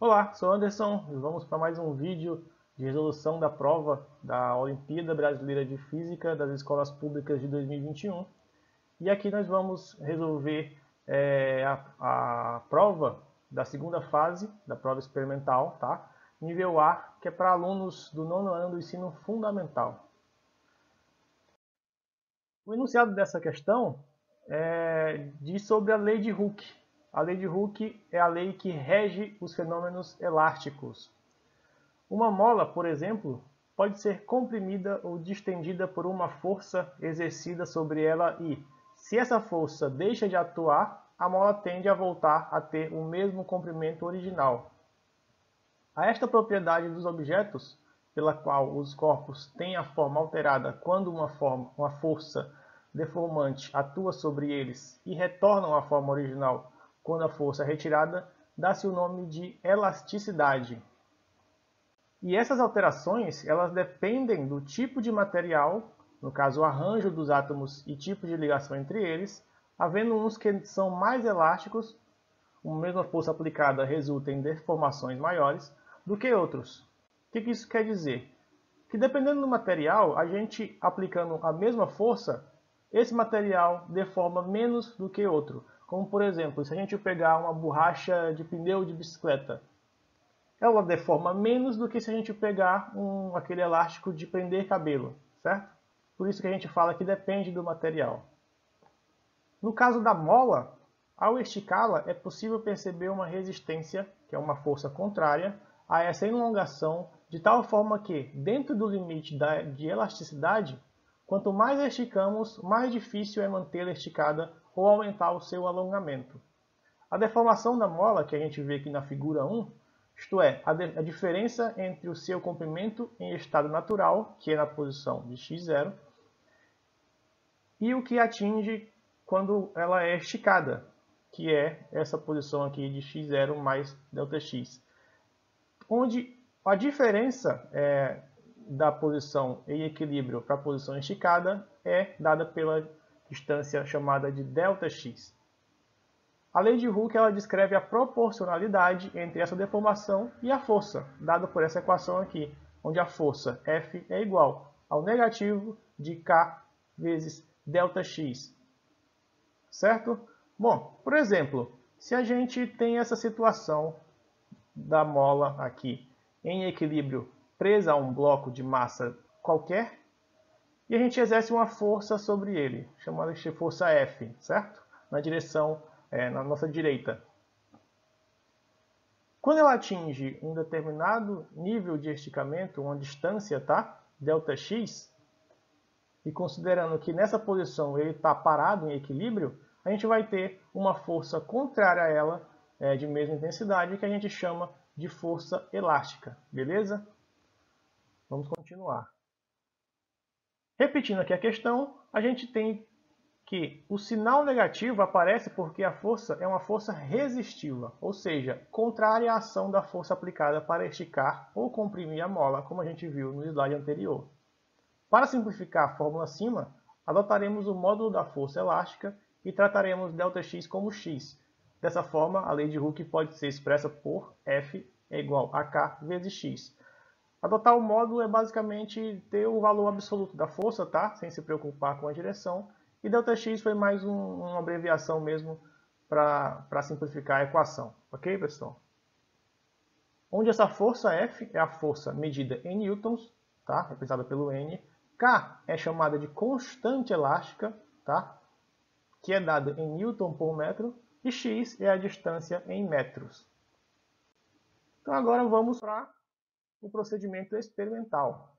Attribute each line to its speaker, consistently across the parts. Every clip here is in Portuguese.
Speaker 1: Olá, sou Anderson e vamos para mais um vídeo de resolução da prova da Olimpíada Brasileira de Física das Escolas Públicas de 2021. E aqui nós vamos resolver a prova da segunda fase da prova experimental, tá? Nível A, que é para alunos do nono ano do ensino fundamental. O enunciado dessa questão diz sobre a lei de Hooke. A lei de Hooke é a lei que rege os fenômenos elásticos. Uma mola, por exemplo, pode ser comprimida ou distendida por uma força exercida sobre ela e, se essa força deixa de atuar, a mola tende a voltar a ter o mesmo comprimento original. A esta propriedade dos objetos, pela qual os corpos têm a forma alterada quando uma força deformante atua sobre eles e retornam à forma original quando a força é retirada, dá-se o nome de elasticidade. E essas alterações, elas dependem do tipo de material, no caso o arranjo dos átomos e tipo de ligação entre eles, havendo uns que são mais elásticos, uma mesma força aplicada resulta em deformações maiores, do que outros. O que isso quer dizer? Que dependendo do material, a gente aplicando a mesma força, esse material deforma menos do que outro. Como por exemplo, se a gente pegar uma borracha de pneu de bicicleta, ela deforma menos do que se a gente pegar aquele elástico de prender cabelo, certo? Por isso que a gente fala que depende do material. No caso da mola, ao esticá-la, é possível perceber uma resistência, que é uma força contrária, a essa elongação, de tal forma que, dentro do limite de elasticidade, quanto mais esticamos, mais difícil é mantê-la esticada ou aumentar o seu alongamento. A deformação da mola, que a gente vê aqui na figura 1, isto é, a diferença entre o seu comprimento em estado natural, que é na posição de x0, e o que atinge quando ela é esticada, que é essa posição aqui de x0 mais ΔX. Onde a diferença da posição em equilíbrio para a posição esticada é dada pela distância chamada de ΔX. A lei de Hooke ela descreve a proporcionalidade entre essa deformação e a força, dada por essa equação aqui, onde a força F é igual ao negativo de K vezes ΔX. Certo? Bom, por exemplo, se a gente tem essa situação da mola aqui em equilíbrio presa a um bloco de massa qualquer, e a gente exerce uma força sobre ele, chamada de força F, certo? Na direção na nossa direita. Quando ela atinge um determinado nível de esticamento, uma distância, tá? ΔX, e considerando que nessa posição ele está parado em equilíbrio, a gente vai ter uma força contrária a ela, de mesma intensidade, que a gente chama de força elástica, beleza? Vamos continuar. Repetindo aqui a questão, a gente tem que o sinal negativo aparece porque a força é uma força resistiva, ou seja, contrária à ação da força aplicada para esticar ou comprimir a mola, como a gente viu no slide anterior. Para simplificar a fórmula acima, adotaremos o módulo da força elástica e trataremos ΔX como x. Dessa forma, a lei de Hooke pode ser expressa por F é igual a K vezes x. Adotar o módulo é basicamente ter o valor absoluto da força, tá? Sem se preocupar com a direção. E ΔX foi mais uma abreviação mesmo para simplificar a equação. Ok, pessoal? Onde essa força F é a força medida em newtons, tá? Representada pelo N. K é chamada de constante elástica, tá? Que é dada em newton por metro. E x é a distância em metros. Então agora vamos para o procedimento experimental.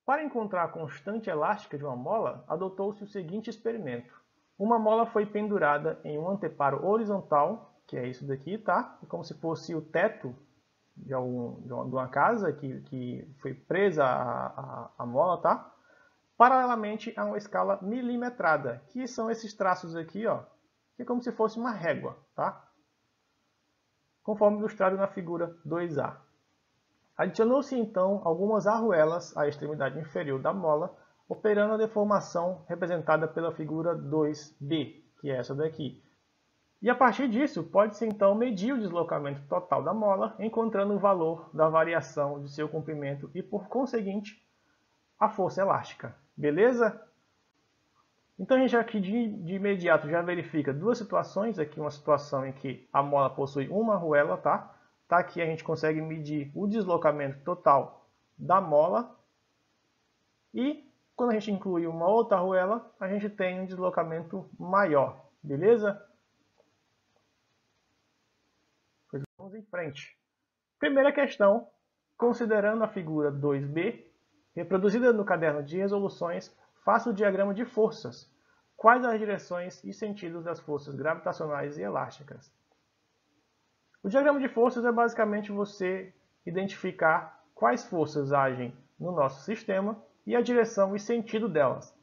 Speaker 1: Para encontrar a constante elástica de uma mola, adotou-se o seguinte experimento. Uma mola foi pendurada em um anteparo horizontal, que é isso daqui, tá? Como se fosse o teto de uma casa que foi presa a mola, tá? Paralelamente a uma escala milimetrada, que são esses traços aqui, ó, que é como se fosse uma régua, tá? Conforme ilustrado na figura 2A. Adicionou-se então algumas arruelas à extremidade inferior da mola, operando a deformação representada pela figura 2B, que é essa daqui. E a partir disso, pode-se então medir o deslocamento total da mola, encontrando o valor da variação de seu comprimento e, por conseguinte, a força elástica. Beleza? Então a gente aqui de imediato já verifica duas situações. Aqui uma situação em que a mola possui uma arruela, tá? Aqui a gente consegue medir o deslocamento total da mola. E quando a gente inclui uma outra arruela, a gente tem um deslocamento maior. Beleza? Vamos em frente. Primeira questão, considerando a figura 2b, reproduzida no caderno de resoluções, faça o diagrama de forças. Quais as direções e sentidos das forças gravitacionais e elásticas? O diagrama de forças é basicamente você identificar quais forças agem no nosso sistema e a direção e sentido delas.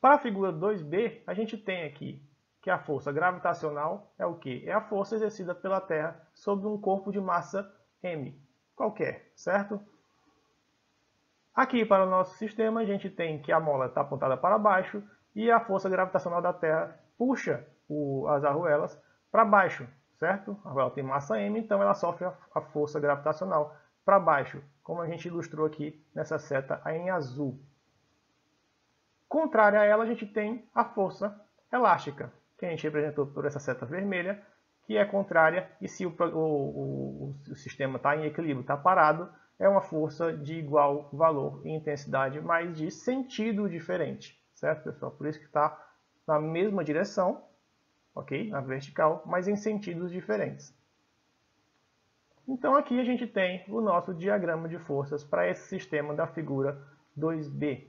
Speaker 1: Para a figura 2b, a gente tem aqui que a força gravitacional é o quê? É a força exercida pela Terra sobre um corpo de massa m, qualquer, certo? Aqui para o nosso sistema a gente tem que a mola está apontada para baixo e a força gravitacional da Terra puxa as arruelas para baixo, certo? A arruela tem massa m, então ela sofre a força gravitacional para baixo, como a gente ilustrou aqui nessa seta em azul. Contrária a ela, a gente tem a força elástica, que a gente representou por essa seta vermelha, que é contrária, e se o sistema está em equilíbrio, está parado, é uma força de igual valor e intensidade, mas de sentido diferente, certo, pessoal? Por isso que está na mesma direção, ok? Na vertical, mas em sentidos diferentes. Então aqui a gente tem o nosso diagrama de forças para esse sistema da figura 2b.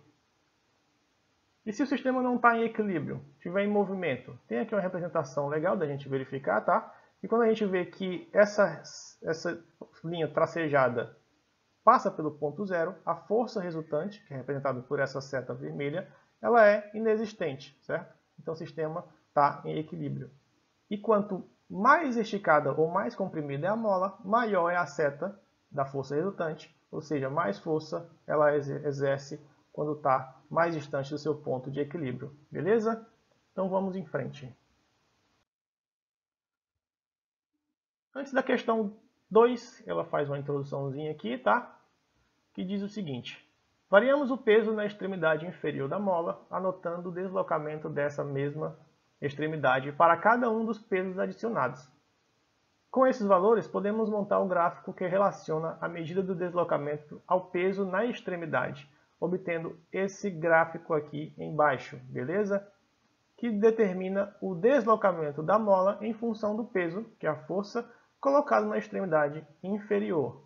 Speaker 1: E se o sistema não está em equilíbrio, estiver em movimento, tem aqui uma representação legal da gente verificar, tá? E quando a gente vê que essa linha tracejada passa pelo ponto zero, a força resultante, que é representada por essa seta vermelha, ela é inexistente, certo? Então o sistema está em equilíbrio. E quanto mais esticada ou mais comprimida é a mola, maior é a seta da força resultante, ou seja, mais força ela exerce quando está mais distante do seu ponto de equilíbrio. Beleza? Então vamos em frente. Antes da questão 2, ela faz uma introduçãozinha aqui, tá? Que diz o seguinte: variamos o peso na extremidade inferior da mola, anotando o deslocamento dessa mesma extremidade para cada um dos pesos adicionados. Com esses valores, podemos montar um gráfico que relaciona a medida do deslocamento ao peso na extremidade, obtendo esse gráfico aqui embaixo, beleza? Que determina o deslocamento da mola em função do peso, que é a força, colocado na extremidade inferior.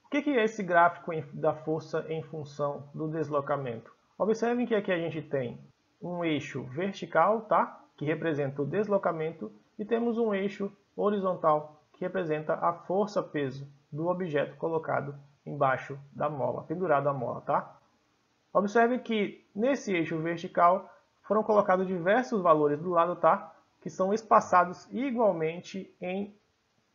Speaker 1: O que é esse gráfico da força em função do deslocamento? Observem que aqui a gente tem um eixo vertical, tá? Que representa o deslocamento, e temos um eixo horizontal, que representa a força-peso do objeto colocado embaixo da mola, pendurado à mola, tá? Observe que nesse eixo vertical foram colocados diversos valores do lado, tá? Que são espaçados igualmente em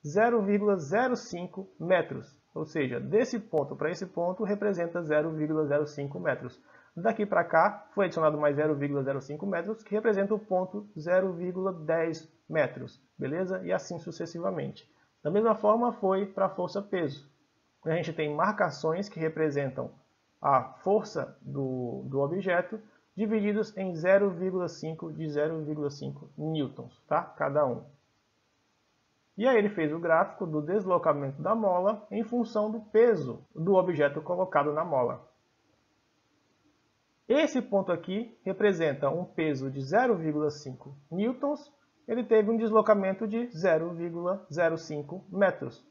Speaker 1: 0,05 metros. Ou seja, desse ponto para esse ponto representa 0,05 metros. Daqui para cá foi adicionado mais 0,05 metros, que representa o ponto 0,10 metros. Beleza? E assim sucessivamente. Da mesma forma foi para a força-peso. A gente tem marcações que representam a força do objeto, divididos em 0,5 de 0,5 newtons, tá? Cada um. E aí ele fez o gráfico do deslocamento da mola em função do peso do objeto colocado na mola. Esse ponto aqui representa um peso de 0,5 newtons, ele teve um deslocamento de 0,05 metros.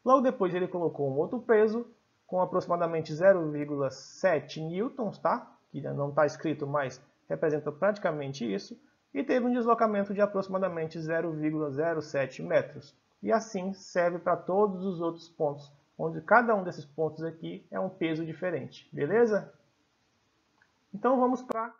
Speaker 1: Logo depois ele colocou um outro peso com aproximadamente 0,7 newtons, tá? Que não está escrito, mas representa praticamente isso, e teve um deslocamento de aproximadamente 0,07 metros. E assim serve para todos os outros pontos, onde cada um desses pontos aqui é um peso diferente. Beleza? Então vamos para a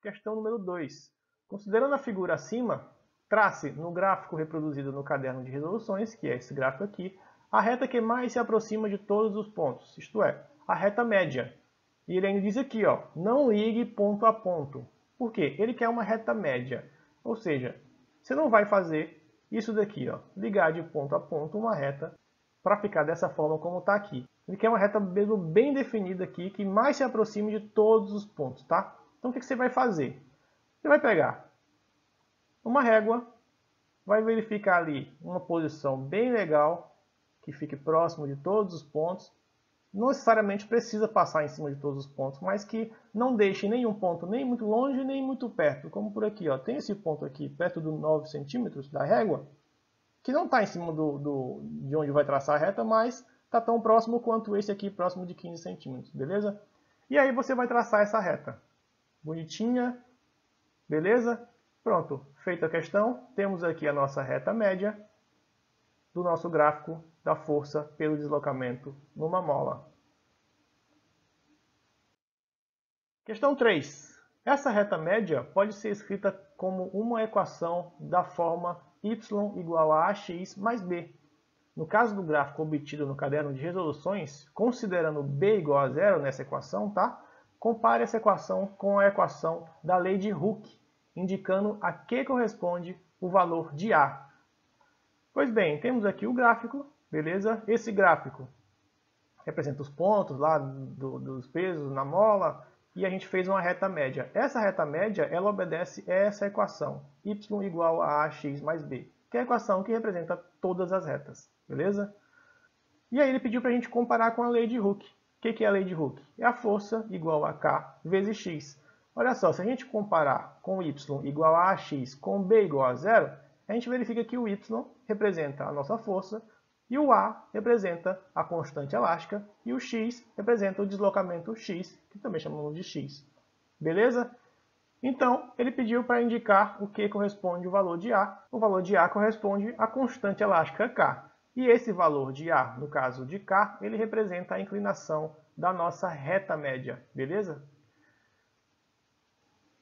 Speaker 1: questão número 2. Considerando a figura acima, trace no gráfico reproduzido no caderno de resoluções, que é esse gráfico aqui, a reta que mais se aproxima de todos os pontos, isto é, a reta média. E ele ainda diz aqui, ó, não ligue ponto a ponto. Por quê? Ele quer uma reta média. Ou seja, você não vai fazer isso daqui, ó, ligar de ponto a ponto uma reta para ficar dessa forma como está aqui. Ele quer uma reta mesmo bem definida aqui, que mais se aproxime de todos os pontos, tá? Então o que você vai fazer? Você vai pegar uma régua, vai verificar ali uma posição bem legal, que fique próximo de todos os pontos. Não necessariamente precisa passar em cima de todos os pontos, mas que não deixe nenhum ponto nem muito longe, nem muito perto. Como por aqui, ó, tem esse ponto aqui perto dos 9 centímetros da régua, que não está em cima de onde vai traçar a reta, mas está tão próximo quanto esse aqui, próximo de 15 centímetros, beleza? E aí você vai traçar essa reta. Bonitinha, beleza? Pronto, feita a questão, temos aqui a nossa reta média do nosso gráfico da força pelo deslocamento numa mola. Questão 3. Essa reta média pode ser escrita como uma equação da forma y igual a ax mais b. No caso do gráfico obtido no caderno de resoluções, considerando b igual a zero nessa equação, tá? Compare essa equação com a equação da lei de Hooke, indicando a que corresponde o valor de A. Pois bem, temos aqui o gráfico, beleza? Esse gráfico representa os pontos lá dos pesos na mola e a gente fez uma reta média. Essa reta média, ela obedece a essa equação, y igual a ax mais b, que é a equação que representa todas as retas, beleza? E aí ele pediu para a gente comparar com a lei de Hooke. O que é a lei de Hooke? É a força igual a K vezes x. Olha só, se a gente comparar com y igual a ax com b igual a zero, a gente verifica que o y representa a nossa força, e o A representa a constante elástica, e o X representa o deslocamento X, que também chamamos de X. Beleza? Então, ele pediu para indicar o que corresponde ao valor de A. O valor de A corresponde à constante elástica K. E esse valor de A, no caso de K, ele representa a inclinação da nossa reta média. Beleza?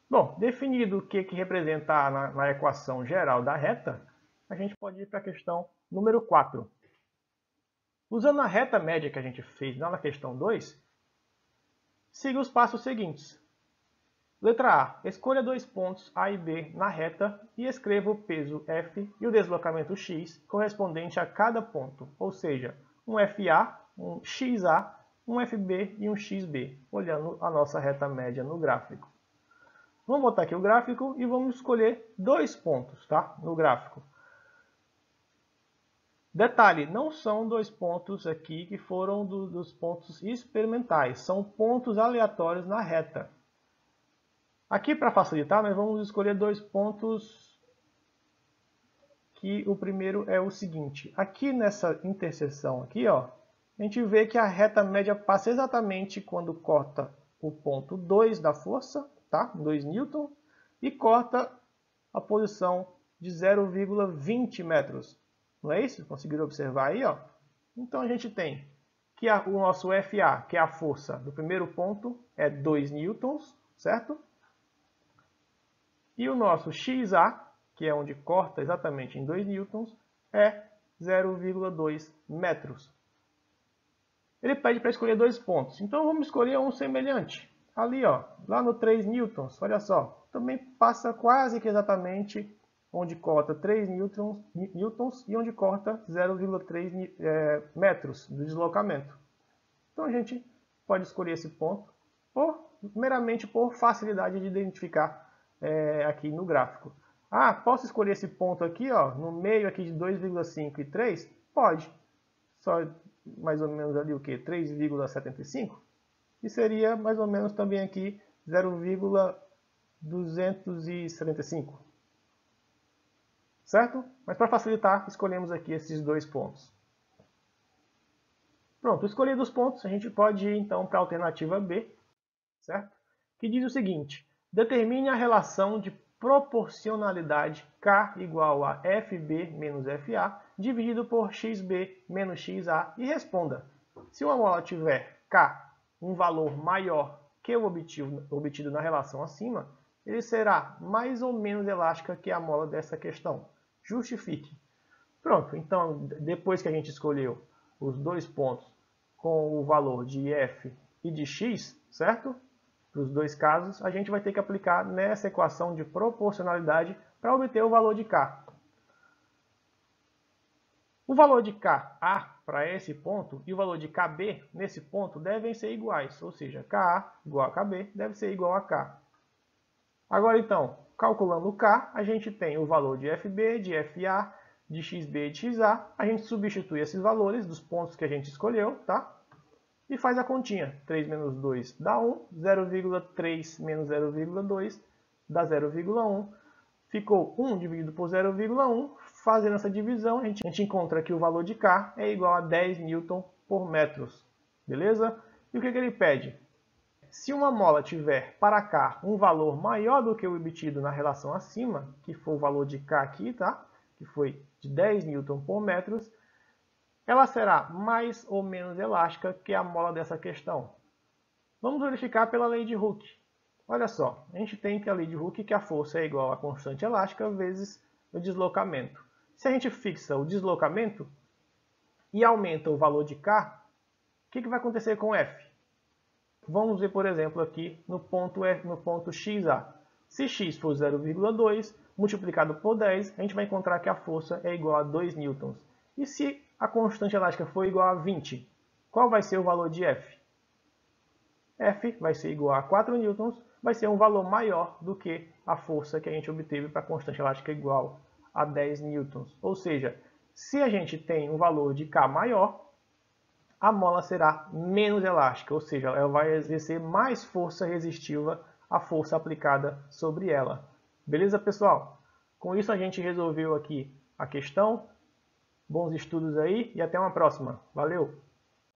Speaker 1: Bom, definido o que representa A na equação geral da reta, a gente pode ir para a questão número 4. Usando a reta média que a gente fez lá na questão 2, siga os passos seguintes. Letra A. Escolha dois pontos A e B na reta e escreva o peso F e o deslocamento x correspondente a cada ponto, ou seja, um FA, um XA, um FB e um XB, olhando a nossa reta média no gráfico. Vamos botar aqui o gráfico e vamos escolher dois pontos, tá? No gráfico. Detalhe, não são dois pontos aqui que foram dos pontos experimentais, são pontos aleatórios na reta. Aqui, para facilitar, nós vamos escolher dois pontos, que o primeiro é o seguinte. Aqui nessa interseção aqui, ó, a gente vê que a reta média passa exatamente quando corta o ponto 2 da força, tá? 2 newton, e corta a posição de 0,20 metros. Não é isso? Conseguiram observar aí, ó? Então a gente tem que o nosso FA, que é a força do primeiro ponto, é 2 newtons, certo? E o nosso XA, que é onde corta exatamente em 2 newtons, é 0,2 metros. Ele pede para escolher dois pontos. Então vamos escolher um semelhante. Ali, ó, lá no 3 newtons, olha só, também passa quase que exatamente onde corta 3 newtons e onde corta 0,3 metros do deslocamento. Então a gente pode escolher esse ponto meramente por facilidade de identificar aqui no gráfico. Ah, posso escolher esse ponto aqui, ó, no meio aqui de 2,5 e 3? Pode. Só mais ou menos ali o que? 3,75? E seria mais ou menos também aqui 0,275. Certo? Mas para facilitar, escolhemos aqui esses dois pontos. Pronto, escolhidos os pontos, a gente pode ir então para a alternativa B, certo? Que diz o seguinte: determine a relação de proporcionalidade K igual a FB menos FA dividido por XB menos XA e responda. Se uma mola tiver K um valor maior que o obtido na relação acima, ele será mais ou menos elástica que a mola dessa questão. Justifique. Pronto, então depois que a gente escolheu os dois pontos com o valor de F e de X, certo? Para os dois casos, a gente vai ter que aplicar nessa equação de proporcionalidade para obter o valor de K. O valor de Ka para esse ponto e o valor de Kb nesse ponto devem ser iguais, ou seja, Ka igual a Kb deve ser igual a K. Agora então, calculando o K, a gente tem o valor de Fb, de Fa, de Xb e de Xa. A gente substitui esses valores dos pontos que a gente escolheu, tá? E faz a continha. 3 menos 2 dá 1, 0,3 menos 0,2 dá 0,1. Ficou 1 dividido por 0,1. Fazendo essa divisão, a gente encontra que o valor de K é igual a 10 Newton por metros. Beleza? E o que ele pede? Se uma mola tiver para K um valor maior do que o obtido na relação acima, que foi o valor de K aqui, tá? Que foi de 10 Newton por metros, ela será mais ou menos elástica que a mola dessa questão. Vamos verificar pela lei de Hooke. Olha só, a gente tem que a lei de Hooke que a força é igual à constante elástica vezes o deslocamento. Se a gente fixa o deslocamento e aumenta o valor de K, o que vai acontecer com F? Vamos ver, por exemplo, aqui no ponto XA. Se x for 0,2 multiplicado por 10, a gente vai encontrar que a força é igual a 2 newtons. E se a constante elástica for igual a 20, qual vai ser o valor de F? F vai ser igual a 4 newtons, vai ser um valor maior do que a força que a gente obteve para a constante elástica igual a 10 newtons. Ou seja, se a gente tem um valor de K maior, a mola será menos elástica, ou seja, ela vai exercer mais força resistiva à força aplicada sobre ela. Beleza, pessoal? Com isso a gente resolveu aqui a questão. Bons estudos aí e até uma próxima. Valeu!